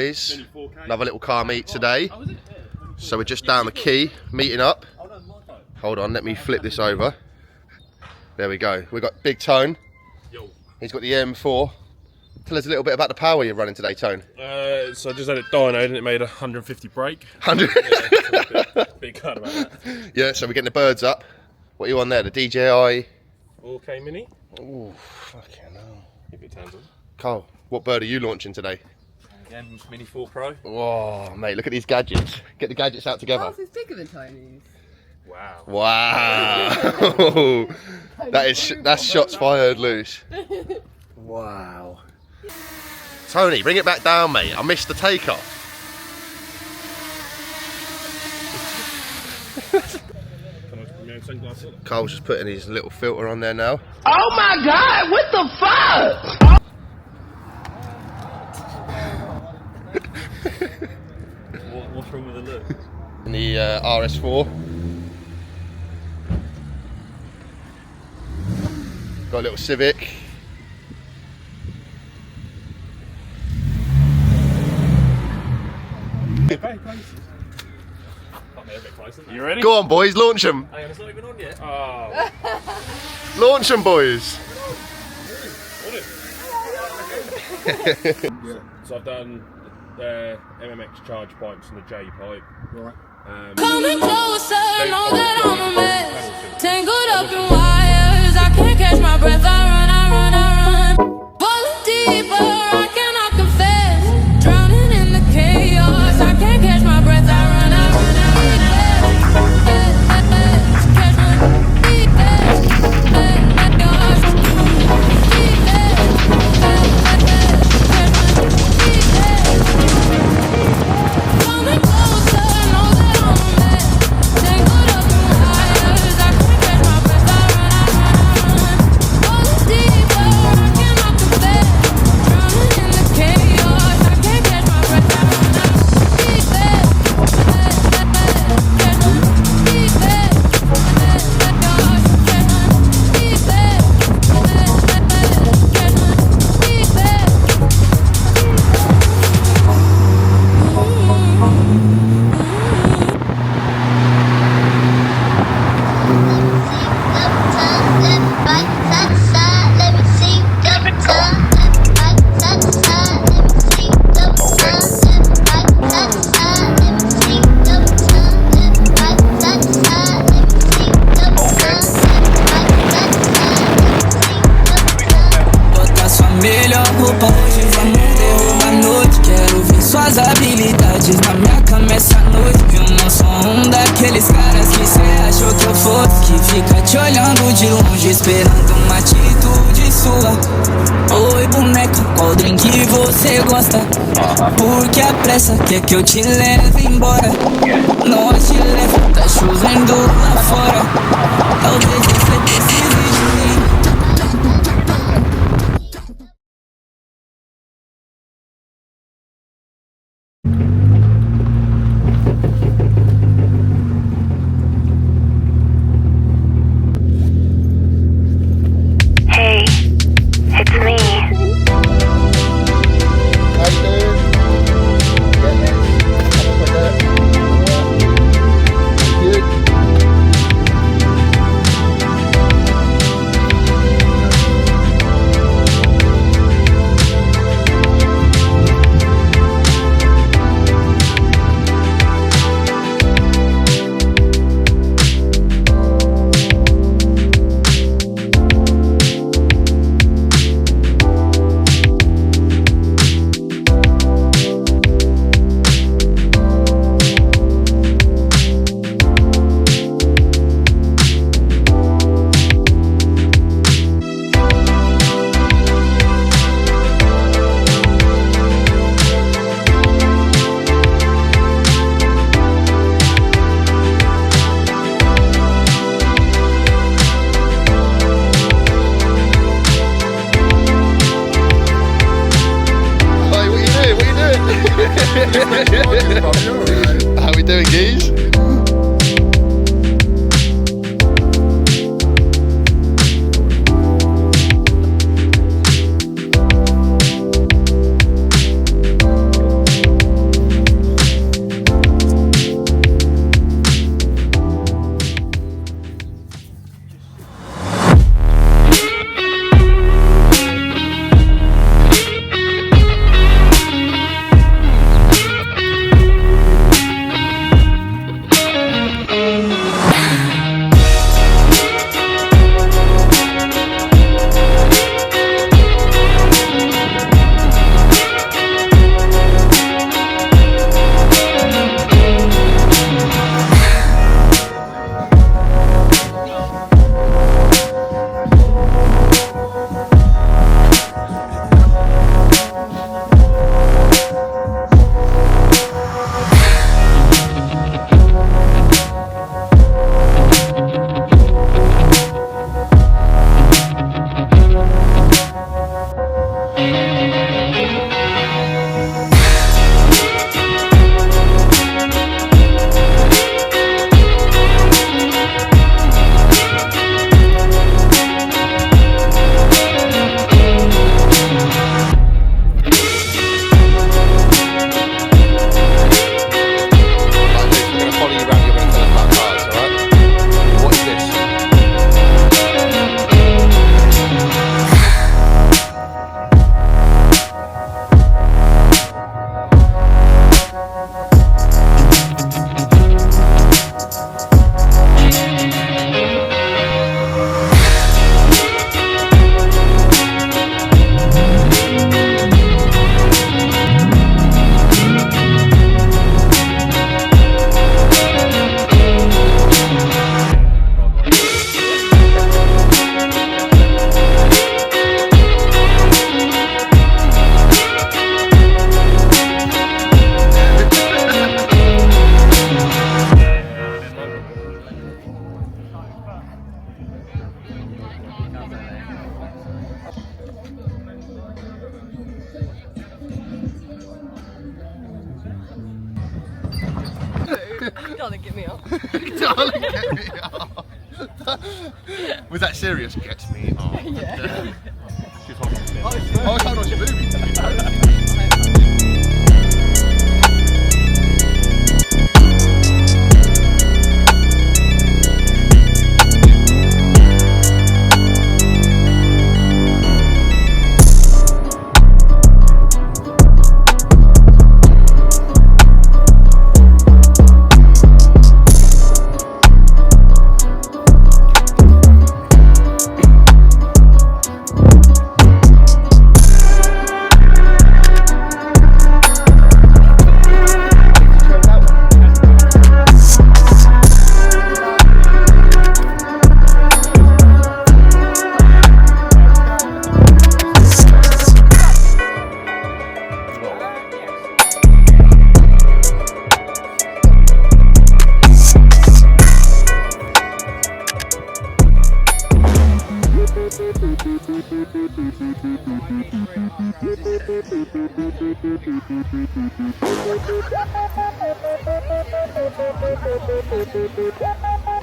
boys. Another little car meet today. So we're just down the quay, meeting up. Hold on, let me flip this over. There we go. We've got Big Tone. He's got the M4. Tell us a little bit about the power you're running today, Tone. So I just had it dynoed and it made 150 brake. 100? Yeah, big cut about that. Yeah, so we're getting the birds up. What are you on there? The DJI? 4K Mini. Ooh, fucking hell. Keep your hands on. Carl, what bird are you launching today? Again, Mini 4 Pro. Oh, mate, look at these gadgets. Get the gadgets out together. Oh, it's bigger than Tony's. Wow. Wow. That's shots fired loose. Wow. Tony, bring it back down, mate. I missed the takeoff. Carl's just putting his little filter on there now. Oh my God, what the fuck? What's wrong with the look? In the RS4. Got a little Civic. You ready? Go on, boys, launch them. Hang on, it's not even on yet. Oh. Launch them, boys. So I've done the MMX charge pipes and the J pipe. Right. Coming closer, know that I'm a mess. Tangled up in wires, I can't catch my breath. I run. Falling deeper, I cannot confess. Drowning in the chaos, I can't catch my breath. I run. Esperando uma atitude sua. Oi, boneca, qual drink você gosta? Porque a pressa quer que eu te leve embora. Não te levo, tá chovendo lá fora. Talvez você precise de mim. Darling, get me up. Darling, get me up. Was that serious? Get me up. Yeah. She's holding it. I was holding on to your boobies.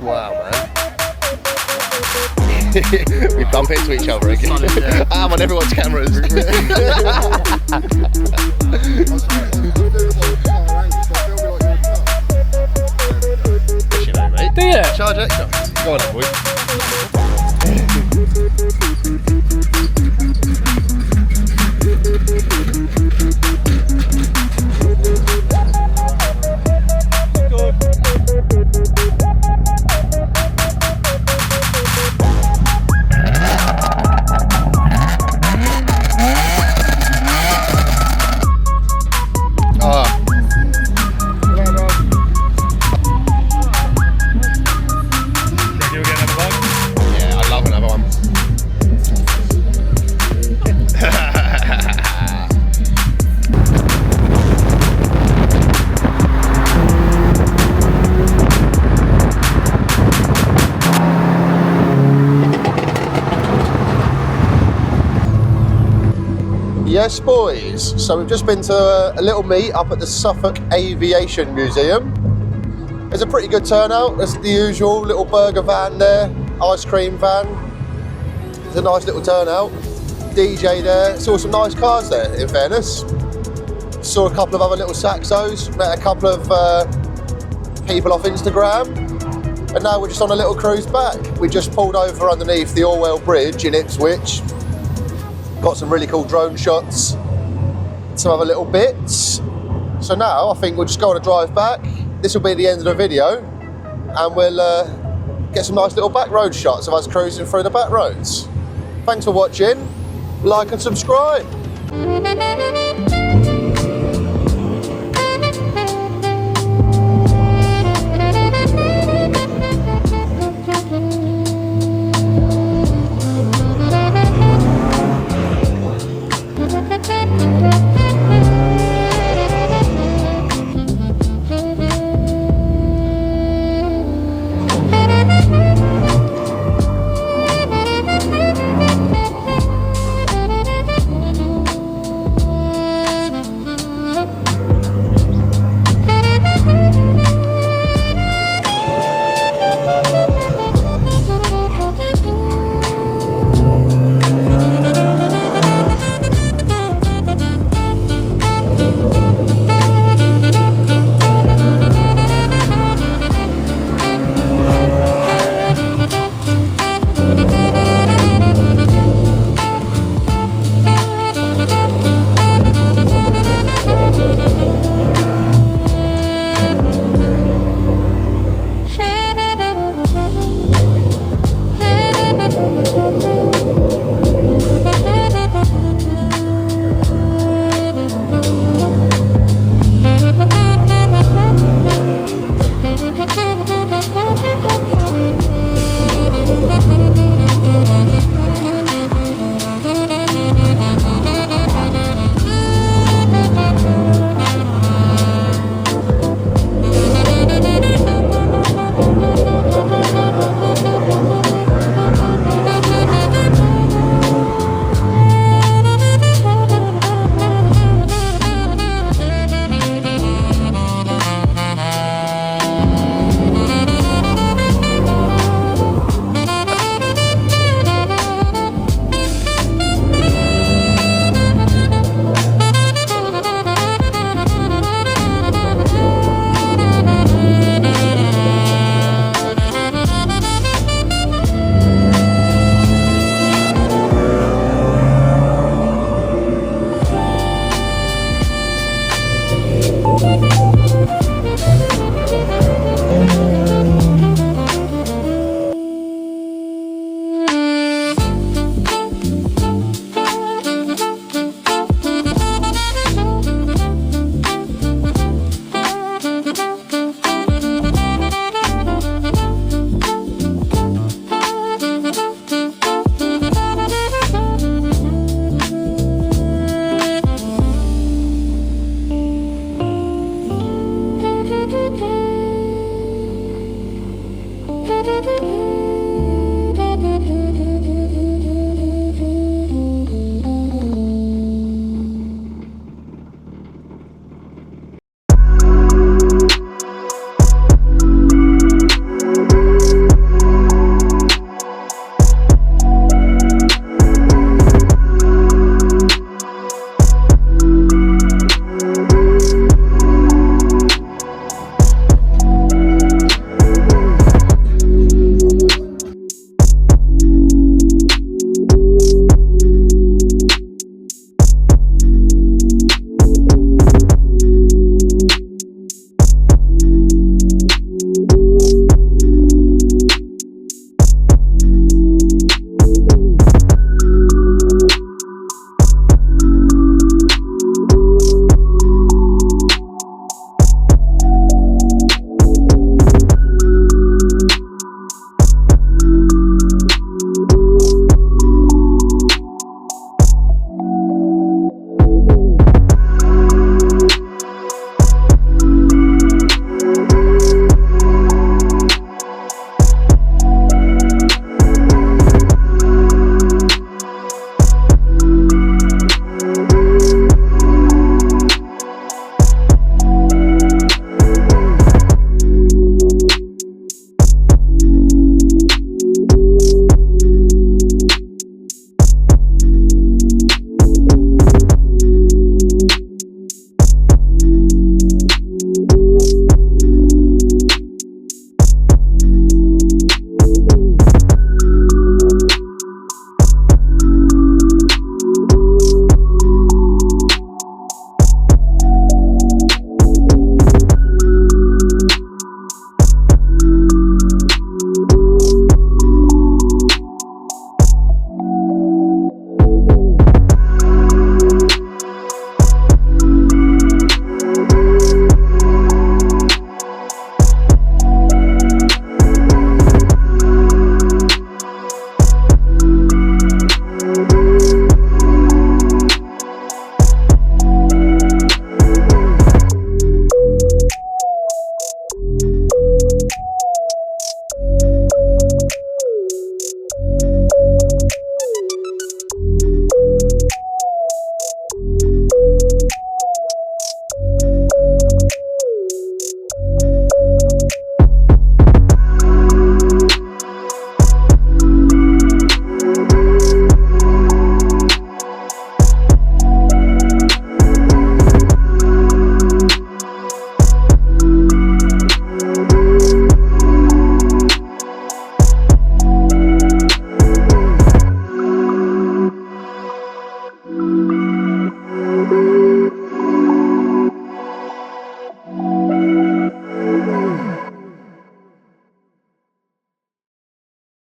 Wow, man. We bump into each other again. I'm on everyone's cameras. You know, mate. Do you? Charge extra. Go on then, boy. Yes, boys. So we've just been to a little meet up at the Suffolk Aviation Museum. There's a pretty good turnout. There's the usual little burger van there, ice cream van. It's a nice little turnout. DJ there. Saw some nice cars there, in fairness. Saw a couple of other little Saxos. Met a couple of people off Instagram. And now we're just on a little cruise back. We just pulled over underneath the Orwell Bridge in Ipswich. Got some really cool drone shots, some other little bits. So now I think we'll just go on a drive back. This will be the end of the video, and we'll get some nice little back road shots of us cruising through the back roads. Thanks for watching, like and subscribe.